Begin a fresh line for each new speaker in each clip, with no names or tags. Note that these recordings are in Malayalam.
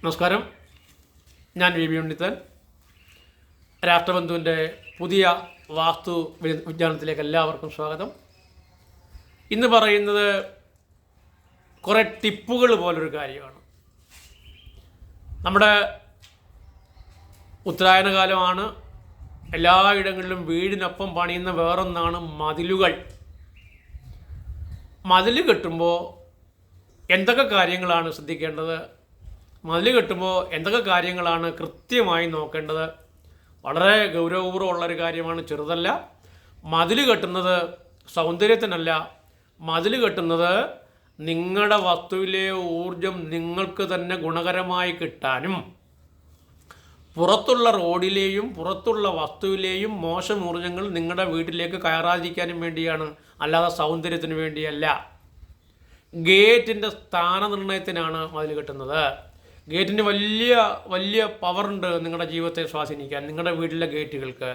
നമസ്കാരം, ഞാൻ വി ഉണ്ണിത്താൻ. രാഷ്ട്രബന്ധുവിൻ്റെ പുതിയ വാസ്തു വിജ്ഞാനത്തിലേക്ക് എല്ലാവർക്കും സ്വാഗതം. ഇന്ന് പറയുന്നത് കുറേ ടിപ്പുകൾ പോലൊരു കാര്യമാണ്. നമ്മുടെ ഉത്തരായന കാലമാണ്. എല്ലായിടങ്ങളിലും വീടിനൊപ്പം പണിയുന്ന വേറൊന്നാണ് മതിലുകൾ. മതിൽ കെട്ടുമ്പോൾ എന്തൊക്കെ കാര്യങ്ങളാണ് ശ്രദ്ധിക്കേണ്ടത്, മതിൽ കെട്ടുമ്പോൾ എന്തൊക്കെ കാര്യങ്ങളാണ് കൃത്യമായി നോക്കേണ്ടത്, വളരെ ഗൗരവപൂർവ്വമുള്ളൊരു കാര്യമാണ്, ചെറുതല്ല. മതിൽ കെട്ടുന്നത് സൗന്ദര്യത്തിനല്ല, മതിൽ കെട്ടുന്നത് നിങ്ങളുടെ വസ്തുവിലെ ഊർജം നിങ്ങൾക്ക് തന്നെ ഗുണകരമായി കിട്ടാനും പുറത്തുള്ള റോഡിലെയും പുറത്തുള്ള വസ്തുവിലെയും മോശം ഊർജ്ജങ്ങൾ നിങ്ങളുടെ വീട്ടിലേക്ക് കയറാതിരിക്കാനും വേണ്ടിയാണ്, അല്ലാതെ സൗന്ദര്യത്തിന് വേണ്ടിയല്ല. ഗേറ്റിൻ്റെ സ്ഥാനനിർണയത്തിനാണ് മതിൽ കെട്ടുന്നത്. ഗേറ്റിന് വലിയ വലിയ പവറുണ്ട് നിങ്ങളുടെ ജീവിതത്തെ സ്വാധീനിക്കാൻ, നിങ്ങളുടെ വീട്ടിലെ ഗേറ്റുകൾക്ക്.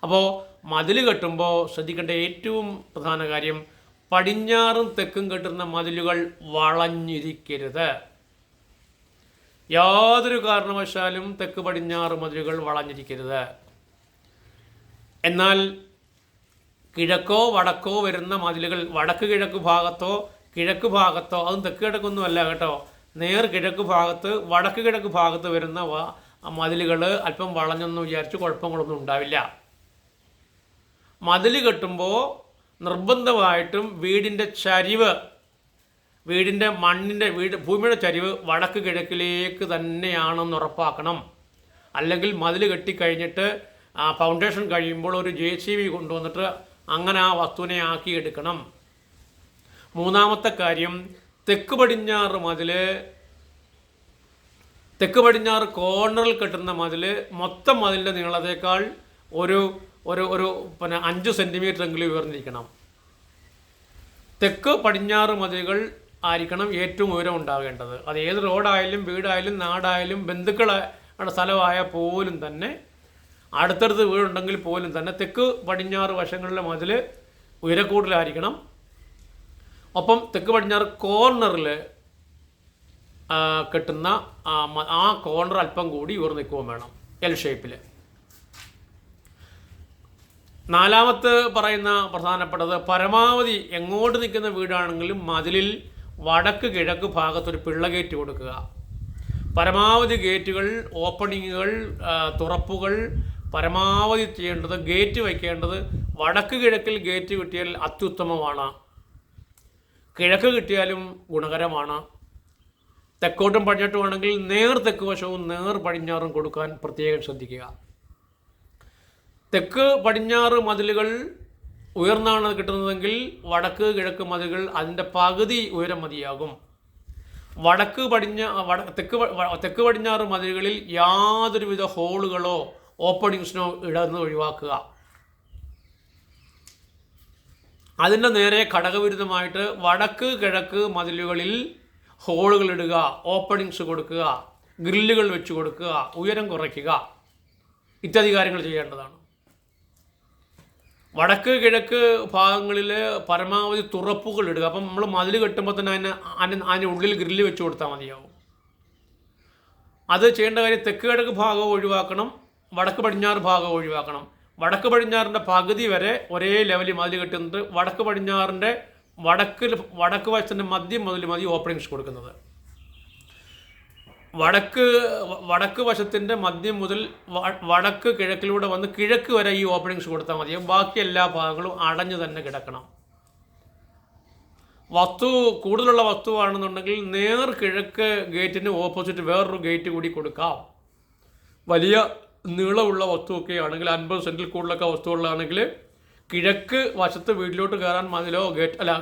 അപ്പോൾ മതിൽ കെട്ടുമ്പോൾ ശ്രദ്ധിക്കേണ്ട ഏറ്റവും പ്രധാന കാര്യം, പടിഞ്ഞാറും തെക്കും കെട്ടുന്ന മതിലുകൾ വളഞ്ഞിരിക്കരുത്. യാതൊരു കാരണവശാലും തെക്ക് പടിഞ്ഞാറ് മതിലുകൾ വളഞ്ഞിരിക്കരുത്. എന്നാൽ കിഴക്കോ വടക്കോ വരുന്ന മതിലുകൾ, വടക്ക് കിഴക്ക് ഭാഗത്തോ കിഴക്ക് ഭാഗത്തോ, അതും തെക്ക് കിഴക്കൊന്നുമല്ല കേട്ടോ, നേർ കിഴക്ക് ഭാഗത്ത് വടക്ക് കിഴക്ക് ഭാഗത്ത് വരുന്ന മതിലുകൾ അല്പം വളഞ്ഞെന്ന് വിചാരിച്ച് കുഴപ്പങ്ങളൊന്നും ഉണ്ടാവില്ല. മതിൽ കെട്ടുമ്പോൾ നിർബന്ധമായിട്ടും വീടിൻ്റെ ചരിവ്, വീടിൻ്റെ ഭൂമിയുടെ ചരിവ് വടക്ക് കിഴക്കിലേക്ക് തന്നെയാണെന്ന് ഉറപ്പാക്കണം. അല്ലെങ്കിൽ മതിൽ കെട്ടിക്കഴിഞ്ഞിട്ട് ഫൗണ്ടേഷൻ കഴിയുമ്പോൾ ഒരു JCB കൊണ്ടുവന്നിട്ട് അങ്ങനെ ആ വസ്തുവിനെ ആക്കിയെടുക്കണം. മൂന്നാമത്തെ കാര്യം, തെക്ക് പടിഞ്ഞാറ് കോർണറിൽ കെട്ടുന്ന മതിൽ മൊത്തം മതിലിൻ്റെ നീളത്തേക്കാൾ ഒരു 5 സെൻറ്റിമീറ്റർ എങ്കിലും ഉയർന്നിരിക്കണം. തെക്ക് പടിഞ്ഞാറ് മതിലുകൾ ആയിരിക്കണം ഏറ്റവും ഉയരം ഉണ്ടാകേണ്ടത്. അത് ഏത് റോഡായാലും വീടായാലും നാടായാലും ബന്ധുക്കളുടെ സ്ഥലമായ പോലും തന്നെ, അടുത്തടുത്ത് വീടുണ്ടെങ്കിൽ പോലും തന്നെ തെക്ക് പടിഞ്ഞാറ് വശങ്ങളിലെ മതിൽ ഉയരക്കൂടുതലായിരിക്കണം. ഒപ്പം തെക്ക് പടിഞ്ഞാറ് കോർണറിൽ കെട്ടുന്ന ആ കോർണർ അല്പം കൂടി ഉയർന്നു നിൽക്കുകയും വേണം, L ഷേപ്പിൽ. നാലാമത്തെ പറയുന്ന പ്രധാനപ്പെട്ടത്, പരമാവധി എങ്ങോട്ട് നിൽക്കുന്ന വീടാണെങ്കിലും മതിലിൽ വടക്ക് കിഴക്ക് ഭാഗത്തൊരു പിള്ള ഗേറ്റ് കൊടുക്കുക. പരമാവധി ഗേറ്റുകൾ, ഓപ്പണിങ്ങുകൾ, തുറപ്പുകൾ പരമാവധി ചെയ്യേണ്ടത്, ഗേറ്റ് വയ്ക്കേണ്ടത് വടക്ക് കിഴക്കിൽ ഗേറ്റ് കിട്ടിയാൽ അത്യുത്തമമാണ്, കിഴക്ക് കിട്ടിയാലും ഗുണകരമാണ്. തെക്കോട്ടും പടിഞ്ഞാട്ടുമാണെങ്കിൽ നേർ തെക്ക് വശവും നേർ പടിഞ്ഞാറും കൊടുക്കാൻ പ്രത്യേകം ശ്രദ്ധിക്കുക. തെക്ക് പടിഞ്ഞാറ് മതിലുകൾ ഉയർന്നാണ് കിട്ടുന്നതെങ്കിൽ വടക്ക് കിഴക്ക് മതിലുകൾ അതിൻ്റെ പകുതി ഉയരം മതിയാകും. തെക്ക് പടിഞ്ഞാറ് മതിലുകളിൽ യാതൊരുവിധ ഹോളുകളോ ഓപ്പണിങ്സിനോ ഇടുന്നത് ഒഴിവാക്കുക. അതിൻ്റെ നേരെ ഘടകവിരുദ്ധമായിട്ട് വടക്ക് കിഴക്ക് മതിലുകളിൽ ഹോളുകൾ ഇടുക, ഓപ്പണിങ്സ് കൊടുക്കുക, ഗ്രില്ലുകൾ വെച്ച് കൊടുക്കുക, ഉയരം കുറയ്ക്കുക, ഇത്യാദി കാര്യങ്ങൾ ചെയ്യേണ്ടതാണ്. വടക്ക് കിഴക്ക് ഭാഗങ്ങളിൽ പരമാവധി തുറപ്പുകൾ ഇടുക. അപ്പം നമ്മൾ മതിൽ കെട്ടുമ്പോൾ തന്നെ അതിന് ഉള്ളിൽ ഗ്രില്ല് വെച്ച് കൊടുത്താൽ മതിയാവും. അത് ചെയ്യേണ്ട കാര്യം, തെക്ക് കിഴക്ക് ഭാഗവും ഒഴിവാക്കണം, വടക്ക് പടിഞ്ഞാറ് ഭാഗവും ഒഴിവാക്കണം. വടക്ക് പടിഞ്ഞാറിൻ്റെ പകുതി വരെ ഒരേ ലെവലിൽ മതിൽ കെട്ടുന്നത്, വടക്ക് പടിഞ്ഞാറിൻ്റെ വടക്ക് വശത്തിൻ്റെ മധ്യം മുതൽ മതി ഓപ്പണിങ്സ് കൊടുക്കുന്നത്. വടക്ക് വശത്തിൻ്റെ മധ്യം മുതൽ വടക്ക് കിഴക്കിലൂടെ വന്ന് കിഴക്ക് വരെ ഈ ഓപ്പണിങ്സ് കൊടുത്താൽ മതി. ബാക്കി എല്ലാ ഭാഗങ്ങളും അടഞ്ഞു തന്നെ കിടക്കണം. കൂടുതലുള്ള വസ്തുവാണെന്നുണ്ടെങ്കിൽ നേർ കിഴക്ക് ഗേറ്റിന് ഓപ്പോസിറ്റ് വേറൊരു ഗേറ്റ് കൂടി കൊടുക്കാം. വലിയ നീളമുള്ള വസ്തുവൊക്കെ ആണെങ്കിൽ, 50 സെൻറ്റിൽ കൂടുതലൊക്കെ വസ്തുക്കളാണെങ്കിൽ കിഴക്ക് വശത്ത് വീട്ടിലോട്ട് കയറാൻ മതിലോ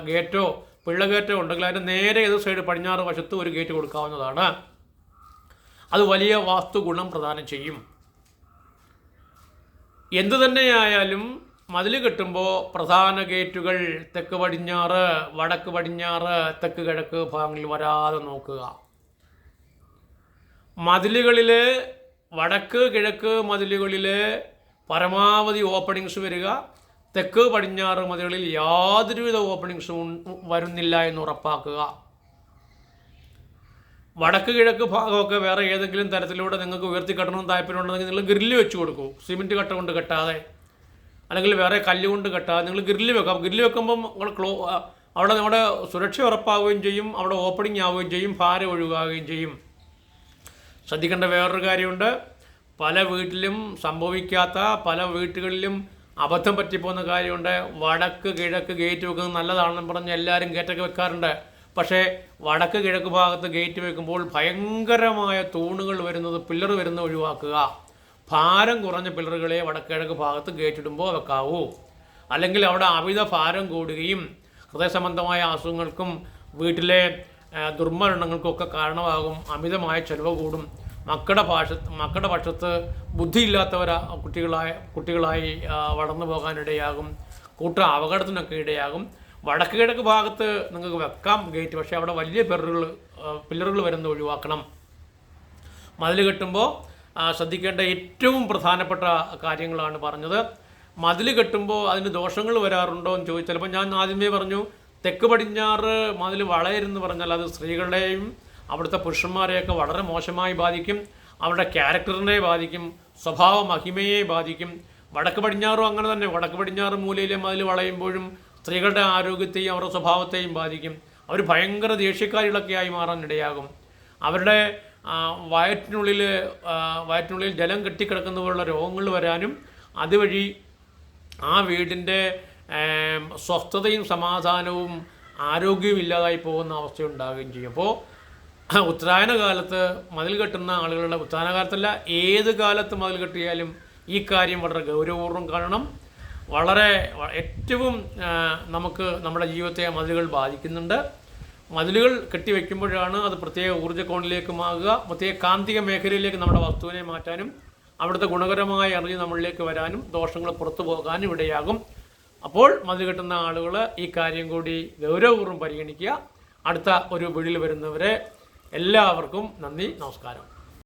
ഗേറ്റോ പിള്ള ഗേറ്റോ ഉണ്ടെങ്കിൽ അതിൻ്റെ നേരെ ഏത് സൈഡ് പടിഞ്ഞാറ് വശത്ത് ഒരു ഗേറ്റ് കൊടുക്കാവുന്നതാണ്. അത് വലിയ വാസ്തു ഗുണം പ്രദാനം ചെയ്യും. എന്തു തന്നെയായാലും മതിൽ കെട്ടുമ്പോൾ പ്രധാന ഗേറ്റുകൾ തെക്ക് പടിഞ്ഞാറ്, വടക്ക് പടിഞ്ഞാറ്, തെക്ക് കിഴക്ക് ഭാഗങ്ങളിൽ വരാതെ നോക്കുക. മതിലുകളിൽ വടക്ക് കിഴക്ക് മതിലുകളിൽ പരമാവധി ഓപ്പണിങ്സ് വരിക, തെക്ക് പടിഞ്ഞാറ് മതിലുകളിൽ യാതൊരുവിധ ഓപ്പണിങ്സും വരുന്നില്ല എന്ന് ഉറപ്പാക്കുക. വടക്ക് കിഴക്ക് ഭാഗമൊക്കെ വേറെ ഏതെങ്കിലും തരത്തിലൂടെ നിങ്ങൾക്ക് ഉയർത്തിക്കെട്ടണമെന്ന് താല്പര്യമുണ്ടെങ്കിൽ നിങ്ങൾ ഗ്രില്ല് വെച്ച് കൊടുക്കൂ. സിമെൻറ്റ് കട്ട കൊണ്ട് കെട്ടാതെ, അല്ലെങ്കിൽ വേറെ കല്ല് കൊണ്ട് കെട്ടാതെ നിങ്ങൾ ഗ്രില്ല് വെക്കാം. ഗ്രില്ല് വെക്കുമ്പം അവിടെ നമ്മുടെ സുരക്ഷ ഉറപ്പാവുകയും ചെയ്യും, അവിടെ ഓപ്പണിംഗ് ആവുകയും ചെയ്യും, ഭാരം ഒഴിവാകുകയും ചെയ്യും. ശ്രദ്ധിക്കേണ്ട വേറൊരു കാര്യമുണ്ട്. പല വീട്ടിലും സംഭവിക്കാത്ത, പല വീട്ടുകളിലും അബദ്ധം പറ്റിപ്പോകുന്ന കാര്യമുണ്ട്. വടക്ക് കിഴക്ക് ഗേറ്റ് വെക്കുന്നത് നല്ലതാണെന്ന് പറഞ്ഞ് എല്ലാവരും ഗേറ്റൊക്കെ വെക്കാറുണ്ട്. പക്ഷേ വടക്ക് കിഴക്ക് ഭാഗത്ത് ഗേറ്റ് വെക്കുമ്പോൾ ഭയങ്കരമായ തൂണുകൾ വരുന്നത്, പില്ലർ വരുന്നത് ഒഴിവാക്കുക. ഭാരം കുറഞ്ഞ പില്ലറുകളെ വടക്ക് കിഴക്ക് ഭാഗത്ത് ഗേറ്റ് ഇടുമ്പോൾ വെക്കാവൂ. അല്ലെങ്കിൽ അവിടെ അമിത ഭാരം കൂടുകയും ഹൃദയ സംബന്ധമായ അസുഖങ്ങൾക്കും വീട്ടിലെ ദുർമരണങ്ങൾക്കൊക്കെ കാരണമാകും. അമിതമായ ചെലവ് കൂടും. മക്കളുടെ പക്ഷത്ത് ബുദ്ധിയില്ലാത്തവരാ കുട്ടികളായി വളർന്നു പോകാനിടയാകും. അപകടത്തിനൊക്കെ ഇടയാകും. വടക്ക് കിഴക്ക് ഭാഗത്ത് നിങ്ങൾക്ക് വെക്കാം ഗേറ്റ്, പക്ഷേ അവിടെ വലിയ പില്ലറുകൾ വരുന്നത് ഒഴിവാക്കണം. മതിൽ കെട്ടുമ്പോൾ ശ്രദ്ധിക്കേണ്ട ഏറ്റവും പ്രധാനപ്പെട്ട കാര്യങ്ങളാണ് പറഞ്ഞത്. മതിൽ കെട്ടുമ്പോൾ അതിന് ദോഷങ്ങൾ വരാറുണ്ടോ എന്ന് ചോദിച്ചാൽ, ചിലപ്പോൾ ഞാൻ ആദ്യമേ പറഞ്ഞു, തെക്ക് പടിഞ്ഞാറ് മതിൽ വളയരുന്ന് പറഞ്ഞാൽ അത് സ്ത്രീകളുടെയും അവിടുത്തെ പുരുഷന്മാരെയൊക്കെ വളരെ മോശമായി ബാധിക്കും. അവരുടെ ക്യാരക്ടറിനെ ബാധിക്കും, സ്വഭാവ മഹിമയെ ബാധിക്കും. വടക്ക് പടിഞ്ഞാറും അങ്ങനെ തന്നെ. വടക്ക് പടിഞ്ഞാറ് മൂലയിലെ മതിൽ വളയുമ്പോഴും സ്ത്രീകളുടെ ആരോഗ്യത്തെയും അവരുടെ സ്വഭാവത്തെയും ബാധിക്കും. അവർ ഭയങ്കര ദേഷ്യക്കാരികളൊക്കെ ആയി മാറാൻ ഇടയാകും. അവരുടെ വയറ്റിനുള്ളിൽ ജലം കെട്ടിക്കിടക്കുന്ന പോലുള്ള രോഗങ്ങൾ വരാനും അതുവഴി ആ വീടിൻ്റെ സ്വസ്ഥതയും സമാധാനവും ആരോഗ്യവും ഇല്ലാതായി പോകുന്ന അവസ്ഥയുണ്ടാകുകയും ചെയ്യും. അപ്പോൾ ഉത്തരായന കാലത്ത് മതിൽ കെട്ടുന്ന ആളുകളുടെ, ഉത്തരായന കാലത്തല്ല ഏത് കാലത്ത് മതിൽ കെട്ടിയാലും ഈ കാര്യം വളരെ ഗൗരവപൂർവ്വം കാണണം. ഏറ്റവും നമുക്ക് നമ്മുടെ ജീവിതത്തെ മതിലുകൾ ബാധിക്കുന്നുണ്ട്. മതിലുകൾ കെട്ടിവെക്കുമ്പോഴാണ് അത് പ്രത്യേക ഊർജ്ജ കോണിലേക്ക് മാറുക, പ്രത്യേക കാന്തിക മേഖലയിലേക്ക് നമ്മുടെ വസ്തുവിനെ മാറ്റാനും അവിടുത്തെ ഗുണകരമായ എനർജി നമ്മളിലേക്ക് വരാനും ദോഷങ്ങൾ പുറത്തു പോകാനും ഇടയാകും. അപ്പോൾ മതിൽ കെട്ടുന്ന ആളുകൾ ഈ കാര്യം കൂടി ഗൗരവപൂർവ്വം പരിഗണിക്കുക. അടുത്ത ഒരു വീഡിയോയിൽ വരുന്നവരെ എല്ലാവർക്കും നന്ദി, നമസ്കാരം.